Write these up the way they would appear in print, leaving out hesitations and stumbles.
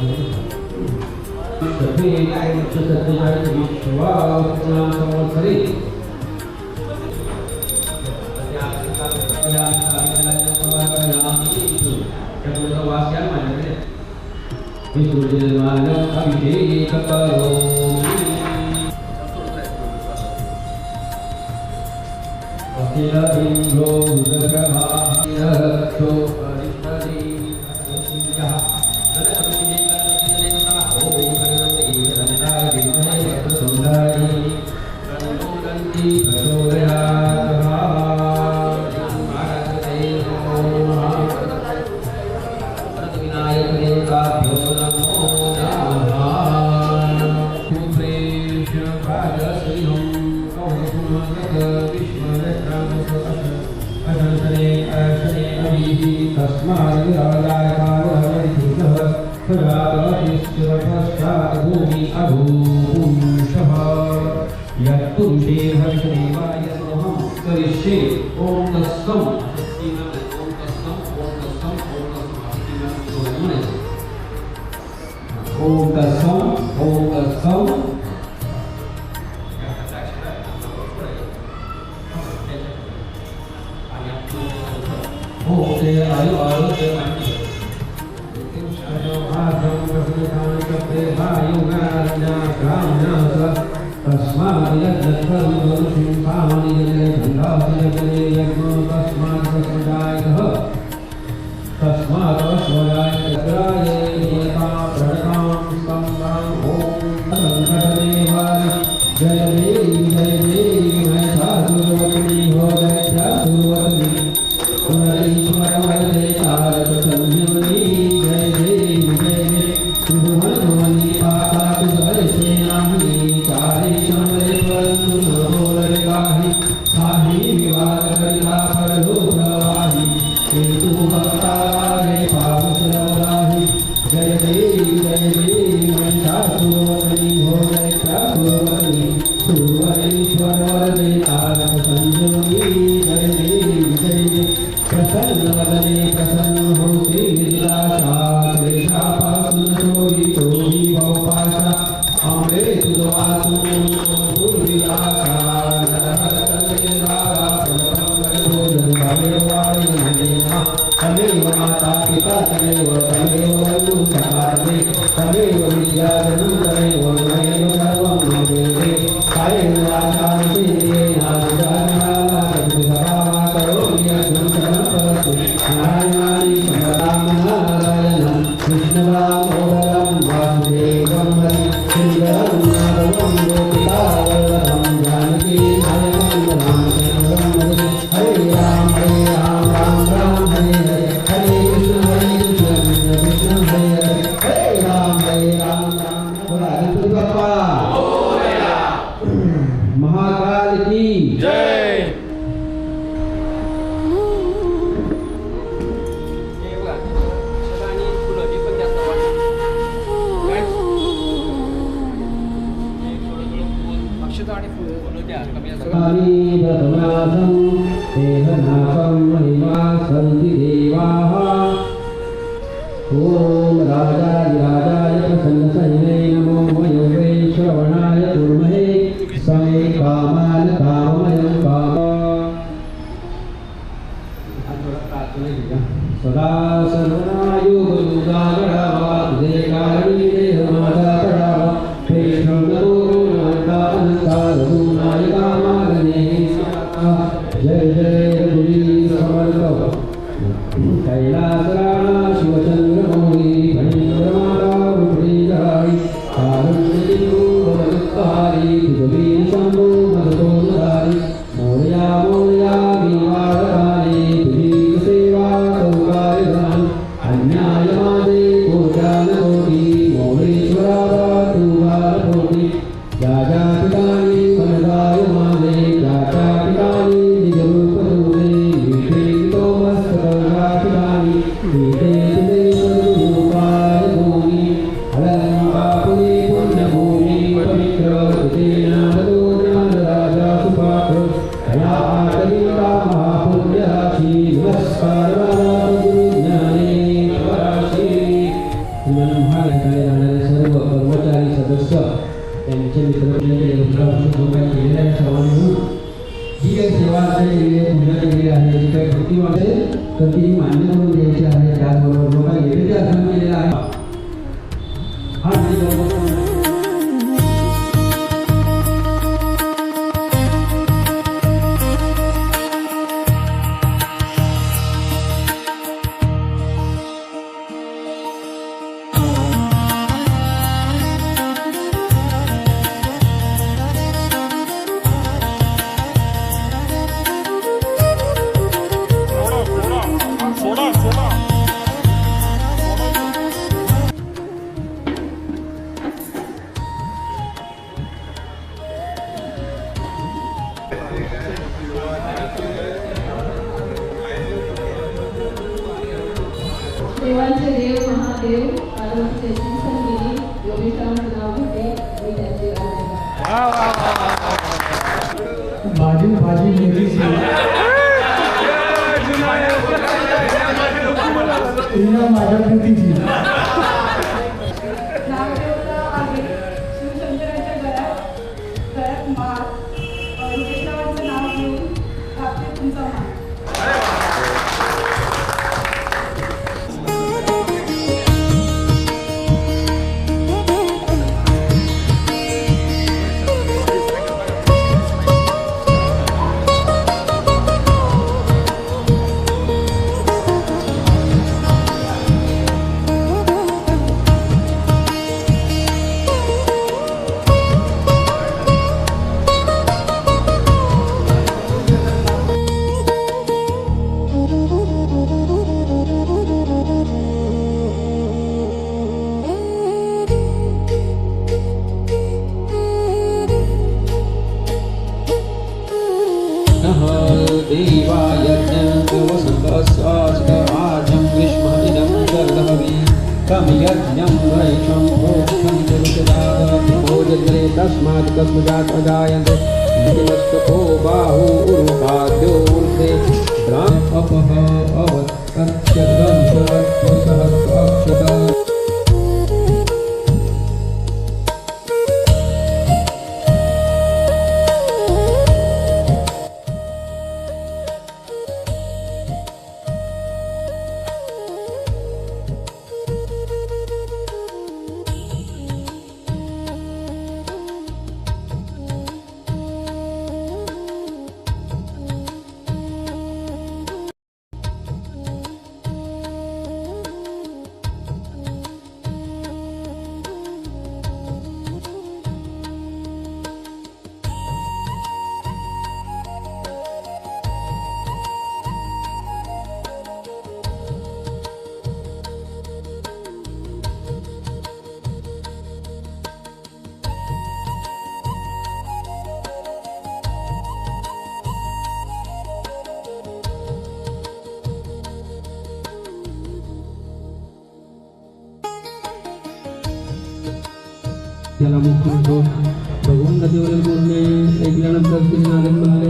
Namaskar त्यांचे मित्र जो काही केलेला आहे सर्वांनी जी काही सेवा केलेली आहे, पूजा केलेली आहे, जी काही कृती असेल तर ती मान्य करून द्यायची आहे. त्याचबरोबर जो काही नैवेद्य अर्पण केलेला आहे हा देवांचे देव महादेव पार्वतीचे संगीत योगेश्वर नाव होते मी त्यांचे भाजी भाजी माझ्या कृतीची शिवशंकरांच्या गळ्यात माळ योगेश्वरांचं नाव घेऊन आपले तुमचा मान. देवाय वसन्तस्वास्कराजं विष्महिदं गर्भवी कमियज्ञं वैषं भोक्षं तिरुचदागतिभोजद्रे तस्मात् कस्मजात् अजायन्ते निमस्तको बाहु उरुपाद्यो ऊर्ध्वे द्राम् अपः अवत्कर्ष्यद्गं सहस्रक्षत त्याला मुख म्हणतो. भगवान नदीवरील बोलणे ऐकल्यानंतर तिने नागत म्हणाले,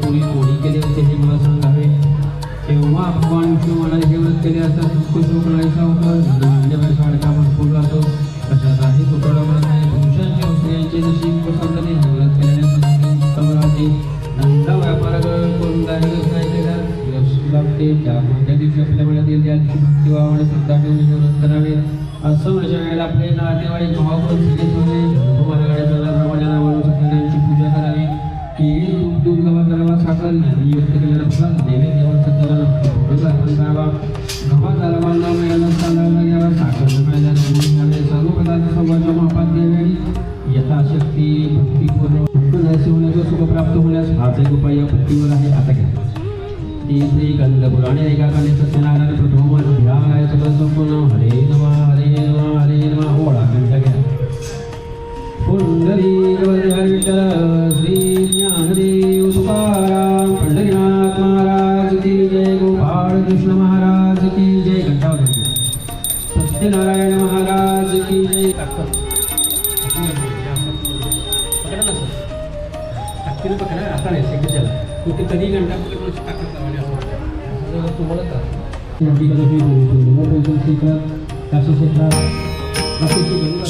कोणी कोणी केले होते हे मला सांगावे. तेव्हा भगवान विष्णू म्हणाले, हे व्रत केले असता शोक नाहीसा होता. साडका भरपूर राहतो. कशाचाही तुटवडा म्हणत नाही. पुरुषांची स्त्रियांची जशी पसंतने व्रत केल्याने उत्तम राहते. धंदा व्यापार करून दारिद्र्यच नाही केला यश लागते. त्या कोणत्या दिवशी आपल्या वेळात येईल त्या दिवशी भक्ती व्हावं आणि श्रद्धा ठेवून व्रत करावे. असं अशा वेळेला आपले नातेवाईक भाव पण सिद्धीत होते. मार्गाने प्रमाणे नावानं सत्यनारायणाची पूजा करावी. केळी दूध दूध गव्हा करावा. साखर युक्त केलेला फळ देवी देवा सत्यनारायण अर्पण करावा. गव्हात आरामांना मिळाला तांदळाला घ्यावा. साखर नकळ्याला सर्व पदार्थ सव्वाच्या मापात द्यावे. यथाशक्ती भक्तीपूर्ण नरसी होण्याचं सुख प्राप्त होण्यास हाच एक उपाय या पृथ्वीवर आहे. आता घ्या श्री गंधपुराणे एकाकाने सत्यनारायण प्रथम ध्याय सगळं संपूर्ण हरे नमः हरे नमः हरे नमः. ओळा घंटा घ्या. पुंडरी विठ्ठल श्री ज्ञानदेव तुकाराम पंढरीनाथ महाराज की जय. गोपाळ कृष्ण महाराज की जय. घंटा सत्यनारायण महाराज की जय. आता नाही सेकंदाला कुठे कधी घंटा पकडून ताकद लावली असं तुम्हाला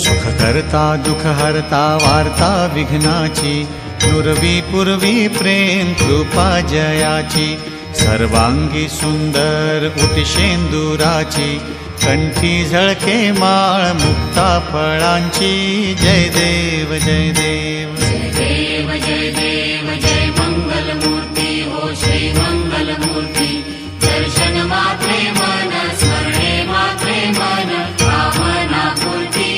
सुख करता दुःख हरता वार्ता विघ्नाची नुरवी पूर्वी प्रेम कृपा जयाची सर्वांगी सुंदर उतिशेंदुराची कंठी झळके माळ मुक्ता फळांची जय देव जय देव देव जय देव जय मंगलमूर्ती हो श्री मंगलमूर्ती दर्शन मात्रे मन स्मरणे मात्रे मन कामना पूर्ती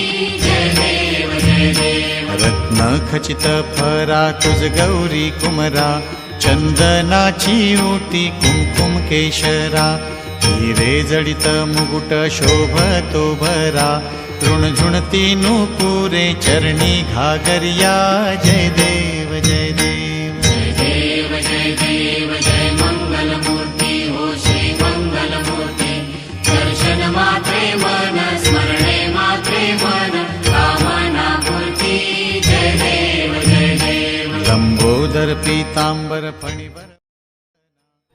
जय देव जय देव रत्न खचित फरा तुझ गौरी कुमरा चंदनाची ओटी कुमकुम केशरा हिरे जडित मुकुट शोभतो भरा तृणझुणती नूपुरे चरणी घागरिया जय देव जय देव जय देव जय देव जय मंगलमूर्ती हो श्री मंगलमूर्ती दर्शन मात्रे मन स्मरणे मात्रे मन कामना पूर्ती जय देव जय देव लंबोदर पीतांबर फणीवर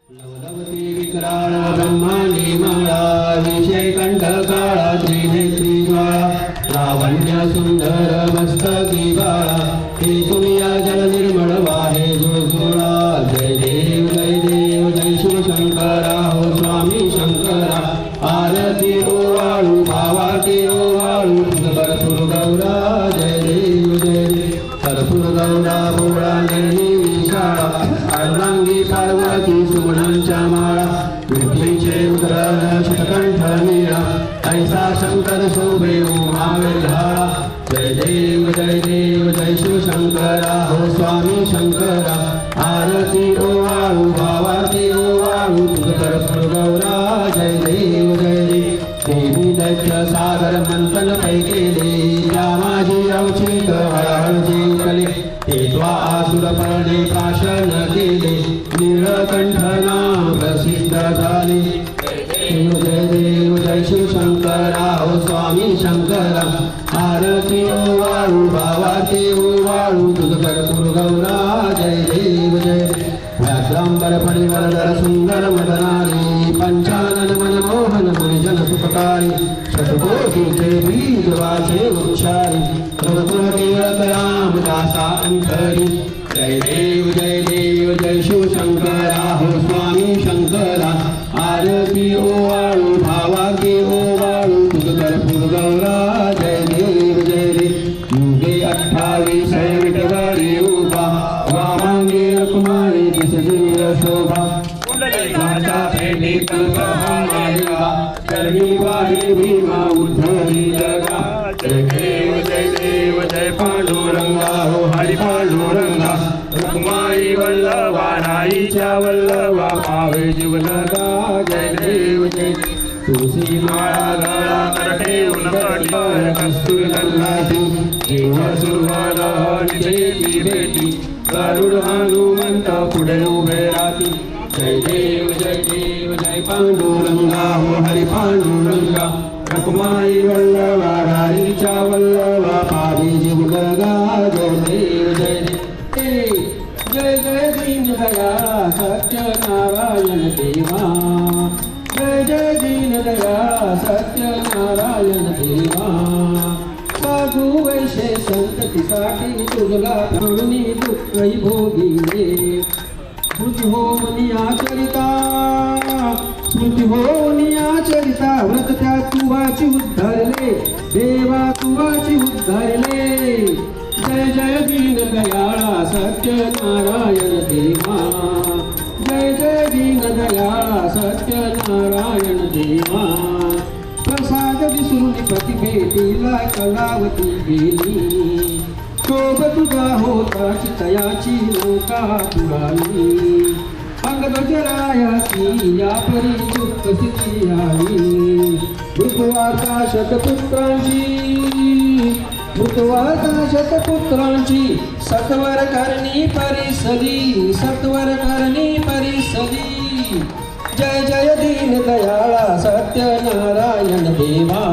नवलवती विक्राळ ब्रह्मांडी माळा विषय कंठ काळा त्रिनेत्री ज्वाळा लावण्य सुंदर मस्तकी बाळा हे तुम्ही जल निर्मळ वाहे जुळजुळा जय देव जय शिवशंकरा हो स्वामी शंकरा आरती ओवाळू भावाती ओवाळू भरपूर गौरा जय देव भरपूर गौरा भोळा जय विशाळा अर्धांगी पार्वती सुमनांच्या माळा विठीचे उग्रन शतकंठ नीळा ऐसा शंकर शोभे उमावेल्हाळा जय देव जय शिवशंकरा हो स्वामी शंकरा आरती ओवाळू भावाती ओवाळू भरपूर गौरा जय देव देवी दैत्य सागर मंथन पैकेले या माझी अवचित हळहळ जिंकले ते त्वा आसुर पर्णे प्राशन केले नीळकंठ नाम प्रसिद्ध झाले जय शिवशंकरा हो स्वामी शंकरा आरती ओवाळू भावाती ओवाळू तुझ भरपूर गौरा जय देव व्याघ्रांबर फणीवरदर सुंदर मदनारी पंचानन मनमोहन मुनिजन सुखकारी शतकोटीचे बीज वाचे उच्चारी प्रभुराम दासा अंतरी जय देव जय शिवशंकरा हो स्वामी शंकरा आरती ओवाळू भावाती ओवाळू तुझ भरपूर गौरा जय देव युगे 28 विठवारी उभा वामांगी रकुमारी दिसजीर शोभा राजा पेटी कल्पहा करणी वारी भीमा उद्धरी जगा जय देव जय पांडुरंगा हो हरी पांडुरंगा रकुमारी वल्लभा राईच्या वल्लभा पावे जीवनगा जय देव तुळशी माळा गळा करटे उलटली कस्तुरी गल्लाटी देव सुरवारी भेटी गरुड हनुमंत पुढे उभे राहती जय देव जय पांडुरंगा हो हरी पांडुरंगा रकुमाई वल्लभा राईच्या वल्लभा पावी जीवनगा जय देव जय दीन दयाळा सत्यनारायण देवा जय दीन दयाळा सत्यनारायण देवा साधू वैशे संततीसाठी तुझला प्रणनी दुःखी भोगिले स्मृती हो मनिया चरिता व्रत त्या तुवाची उद्धारले देवा तुवाची उद्धारले जय दीन दयाळा सत्यनारायण देवा जय दीन दयाळा सत्यनारायण देवा प्रसाद विसरून प्रतिभेटीला कलावती गेली शोभ तुझा होता चितयाची लोका पुराली अंगदजरायाची या परी उपस्थिती आली मृत्वार्ता शतपुत्रांची सत्वर करणी परिसदी जय दीन दयाळा सत्यनारायण देवा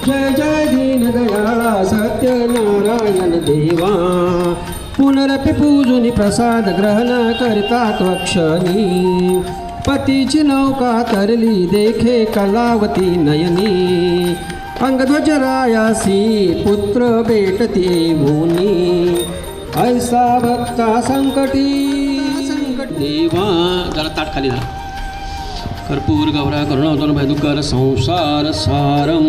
जय दीन दयाळा सत्यनारायण देवा पुनरपि पूजुनी प्रसाद ग्रहण करता त्वक्षणी पतीची नौका तरली देखे कलावती नयनी अंगध्वजरायासी पुत्र भेटते मुनी ऐसा भक्ता संकटी देवा. जरा ताट खाली जा. कर्पूर गौरा करुणावतरण भयदुकर संसार सारम.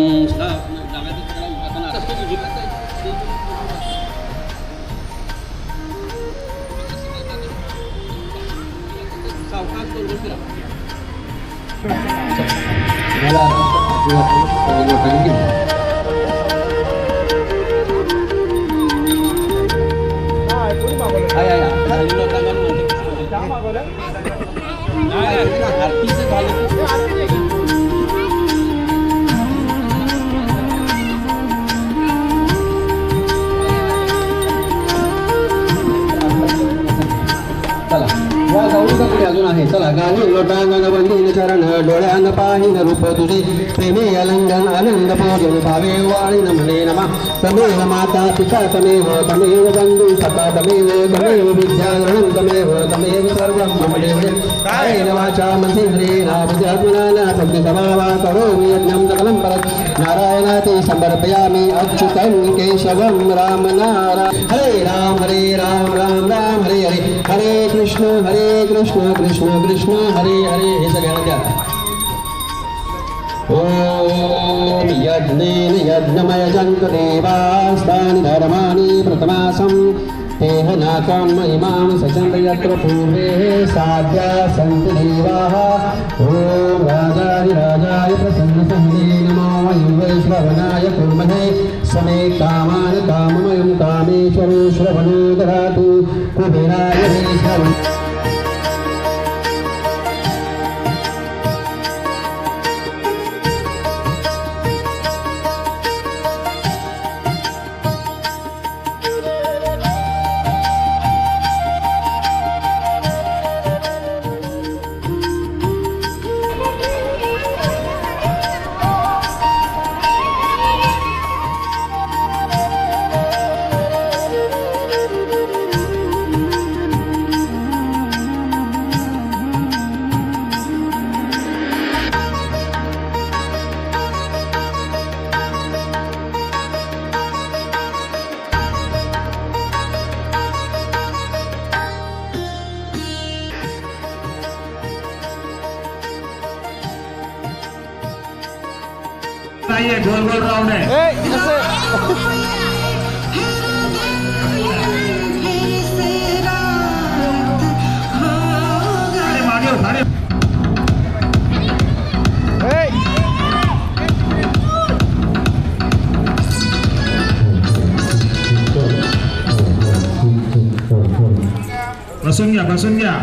अजून आहे. चला गाणी लोटांगण बंदीन चरण डोळ्यान पाहिन रूप तुझे प्रेमे अलंगन आनंद पूजन भावे वाळीन म्हणे नमा. तमेव माता पिता तमेव तमेव बंधू सखा तमेव तमेव विद्याधरणं तमेव तमेव सर्वं मम देवते. कायेन वाचा मनसेन्द्रियेण बुद्ध्यात्मना भक्ति समावा करोमि यज्ञं सकलं परत्. नारायणाते समर्पयामि अच्युतं केशवं राम नारायण. हरे राम राम राम हरे हरे. हरे कृष्ण कृष्ण कृष्ण हरे हरे. हे सगळ्यांना द्या. ओम यज्ञेन यज्ञमयजन्त देवास्तानि धर्माणि प्रथमासं तेह नाकं महिमां सचन्त यत्र पूर्वे साध्या सन्ति देवाः. ओम राजाय प्रसन्नसहने नमो वयं श्रवणाय कुर्महे समे कामान् काममयं कामेश्वरो श्रवणो ददातु कुबेराय हे श्रवण. गोल गोल राउंड है. बसून घ्या.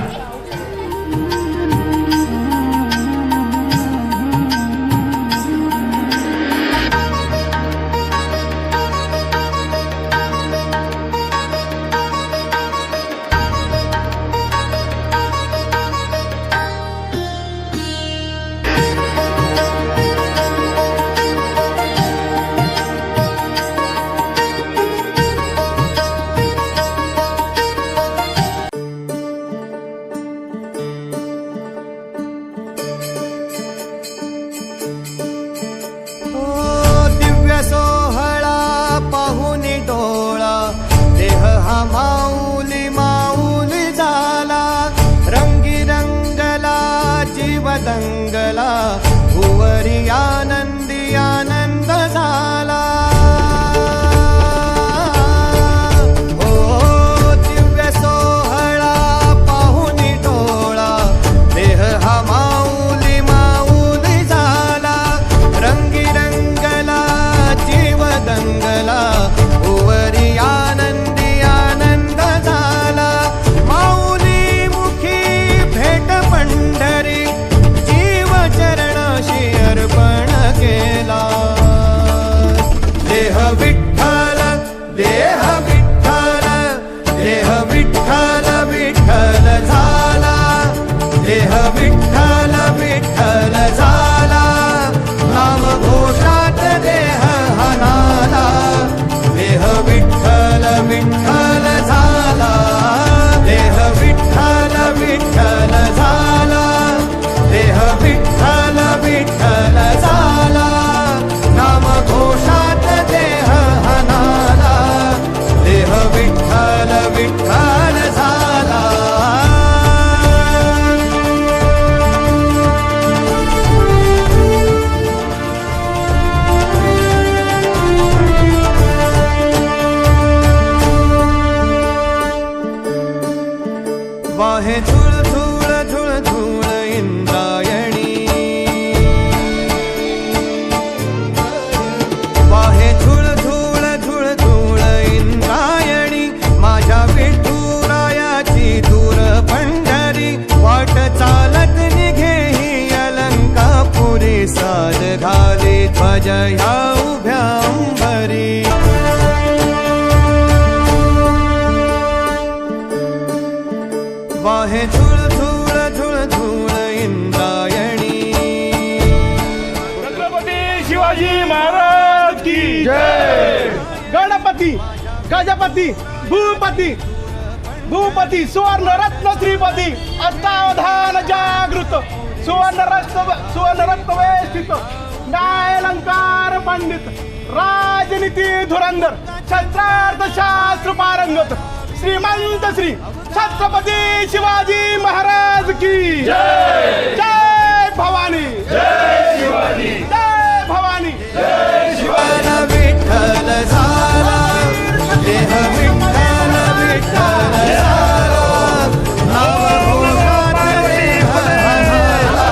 दंगला भुवरी आनंदी आनंद झाला. हो दिव्य सोहळा पाहुनी डोळा देह हा माऊली माऊली झाला. रंगी रंगला जीव दंगला भुवरी आनंदी आनंद झाला. माऊली मुखी भेट पंढरी चरणाशी अर्पण घाली ध्वज ह्या उभ्या अंबरी वाहे झुळ झुळ झुळ झुळ इंद्रायणी छत्रपती शिवाजी महाराज की जय. गणपती गजपती भूपती सुवर्ण रत्न श्रीपती अष्टावधान जागृत सुवर्ण रत्न वेष्टित न्यायालंकार पंडित राजनीती धुरंधर शस्त्रार्थ शास्त्र पारंगत श्रीमंत श्री छत्रपती शिवाजी महाराज की जय. जय भवानी जय शिवाजी जय भवानी जय शिवाजी. विठ्ठल झाला देह विठ्ठल विठ्ठल झाला नवभोगात देह झाला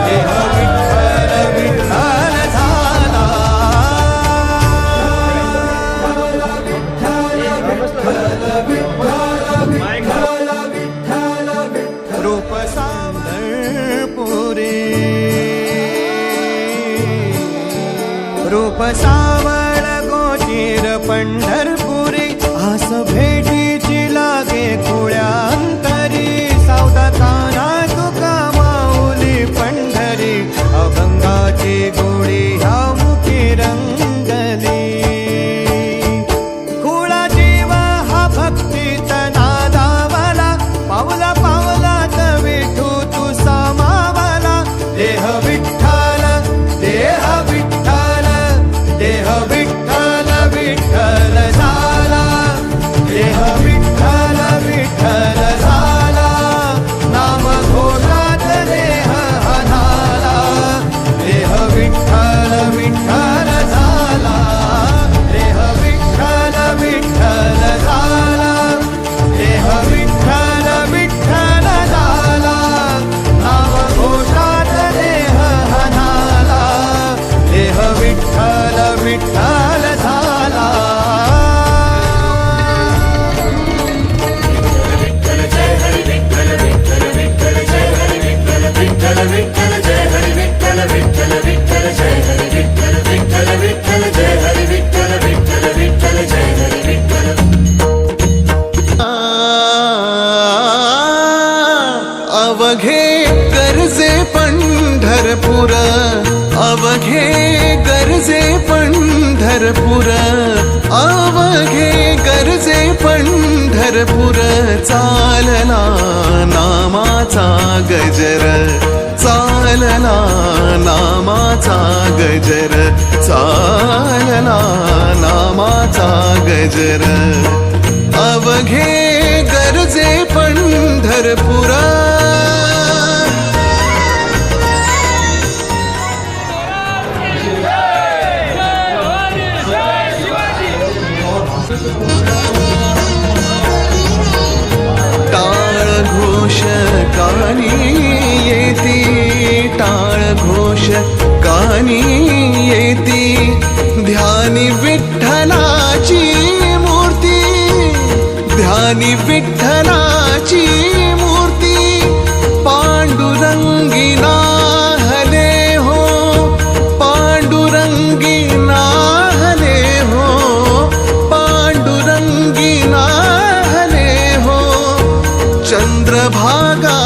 देह विठ्ठल विठ्ठल झाला रूप सावळपुरी रूप सावळ गोचीर पंढरपुरी आस भेटीची लागे खुळ्या अंतरी सावधाना तुका माऊली पंढरी अभंगाची गोळी ह्या मुखी रंगली खुळा जीव हा भक्तीत नादावला पावला पावलात विठू तू सामावला देह विठ्ठल देह विठ्ठल देह विठ्ठल विठ्ठल झाला देह विठ्ठल विठ्ठल झाला नाम घोषात देह झाला देह विठ्ठल विठ्ठल झाला देह विठ्ठल विठ्ठल झाला देह विठ्ठल विठ्ठल झाला नाम घोषात देह झाला देह विठ्ठल विठ्ठल झाला अवघे गरजे पंढरपुर अवघे गरजे पंढरपुर अवघे गरजे पंढरपुर चालला नामाचा गजर चालला नामाचा गजर चालला नामाचा गजर अवघे गरजे पंढरपुरा टाळ घोष कानी येती टाळ घोष कानी येती ध्यानी विठ्ठलाची मूर्ती ध्यानी विठ्ठलाची मूर्ती पांडुरंगी नाहले हो पांडुरंगी नाहले हो पांडुरंगी नाहले हो चंद्रभागा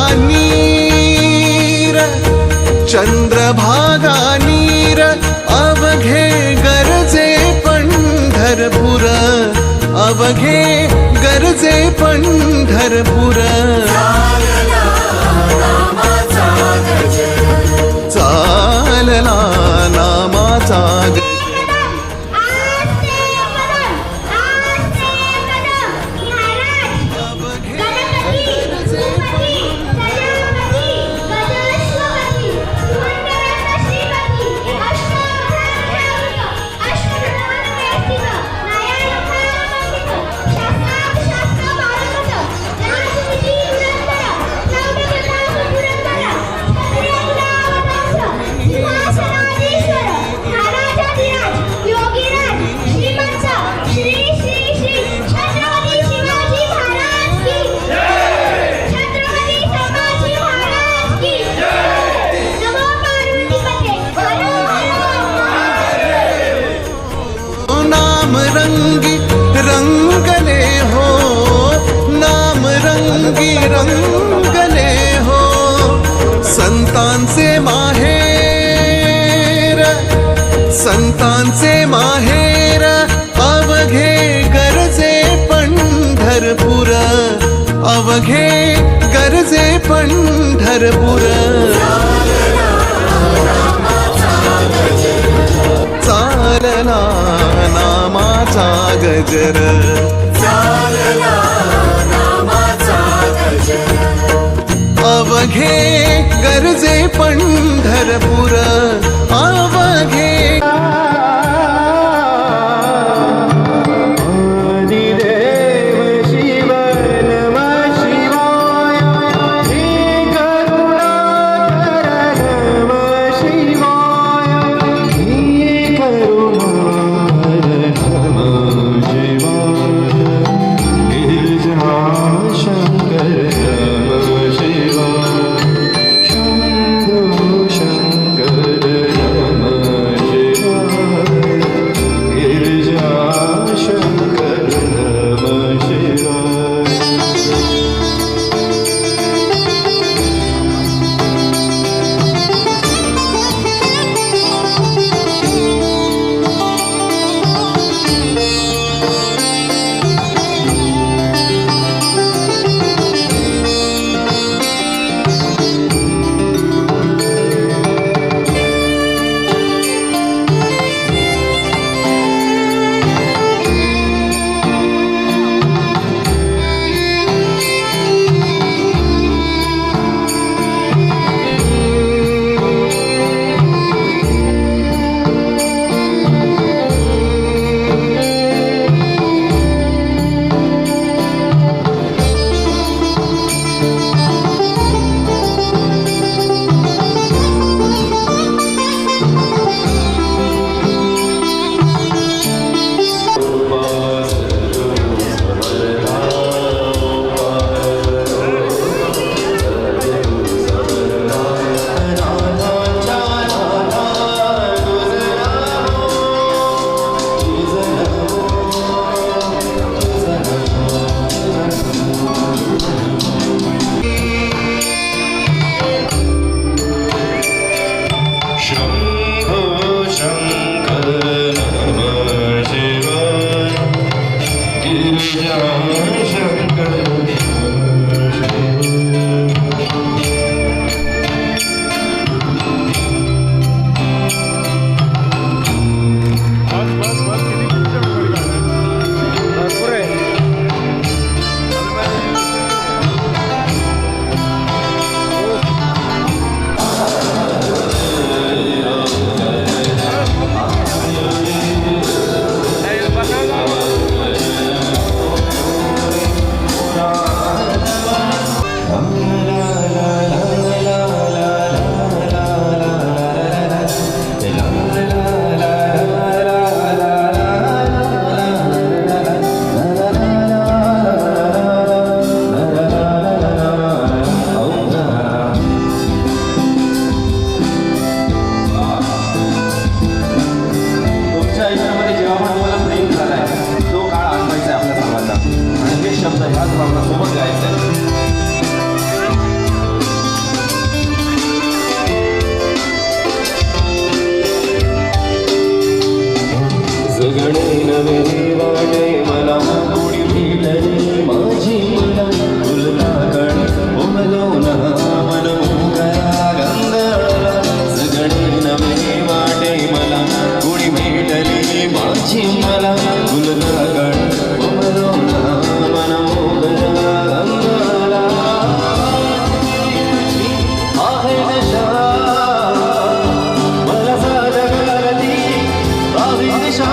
नीर अवघे गरजे पंढरपुर अवघे गरजे पंढरपुर चालला नामाचा संतांचे माहेर अवघे गरजे पंढरपूर अवघे गरजे पंढरपूर चालला नामाचा गजर अवघे गरजे पंढरपूर अवघे आदिदेव शिव नमः शिवाय श्री करुणाकर नमः शिवाय श्री करुणाकर नमः शिवाय गिरिजा शंकर नमः शिवाय शंभो शंकर नमः शिवाय गिरिजा शंकर नमः शिवाय शंभो शंकर नमः शिवाय गिरिजा शंकर नमः शिवाय तुमच्या आयुष्यामध्ये जेव्हा पण तुम्हाला प्रेम झालाय तो काळ आठवायचा आहे आपल्या सर्वांना आणि हे शब्द ह्याच भावना सोबत गायचे जगणे नवे वाटे मला कोणी भेटले माझी मला फुलला कण उमलो ना मन मोगरा गंधळला जगणे नवे वाटे मला कोणी भेटले माझी मला फुलला कण उमलो ना मन मोगरा गंधळला आहे नशा मला साधं करती बावी दिशा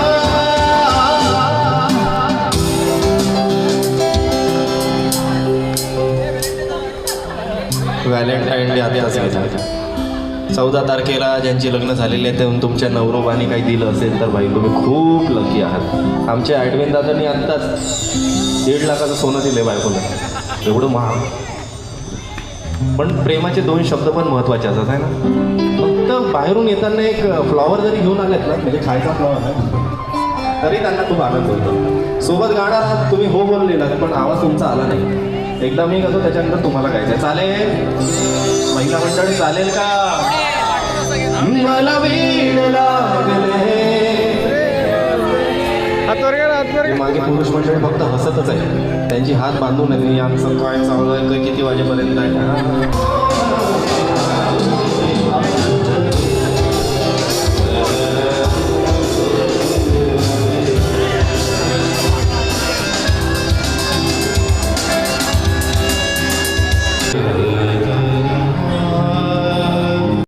व्हॅलेंटाईन डे आताच गेला 14 तारखेला ज्यांची लग्न झालेली आहेत ते तुमच्या नवरोबाने काही दिलं असेल तर भाई तुम्ही खूप लकी आहात. आमच्या ॲडमिन दादांनी आत्ताच 1.5 लाखाचं सोनं दिले बायकोला, एवढं महाग. पण प्रेमाचे 2 शब्द पण महत्त्वाचे असतात आहे ना. फक्त बाहेरून येताना एक फ्लॉवर जरी घेऊन आलेत ना, म्हणजे खायचा फ्लॉवर आहे तरी त्यांना खूप आनंद होतो. सोबत गाणार तुम्ही हो बोललेला पण आवाज तुमचा आला नाही. एकदा मी करतो त्याच्यानंतर तुम्हाला गायचं. चालेल महिला मंडळी, चालेल का? मला वेळ लागले आणि मागे पुरुष मंडळी फक्त हसतच आहे. त्यांची हात बांधून आहेत, आमचं काय चालू आहे, किती वाजेपर्यंत आहे.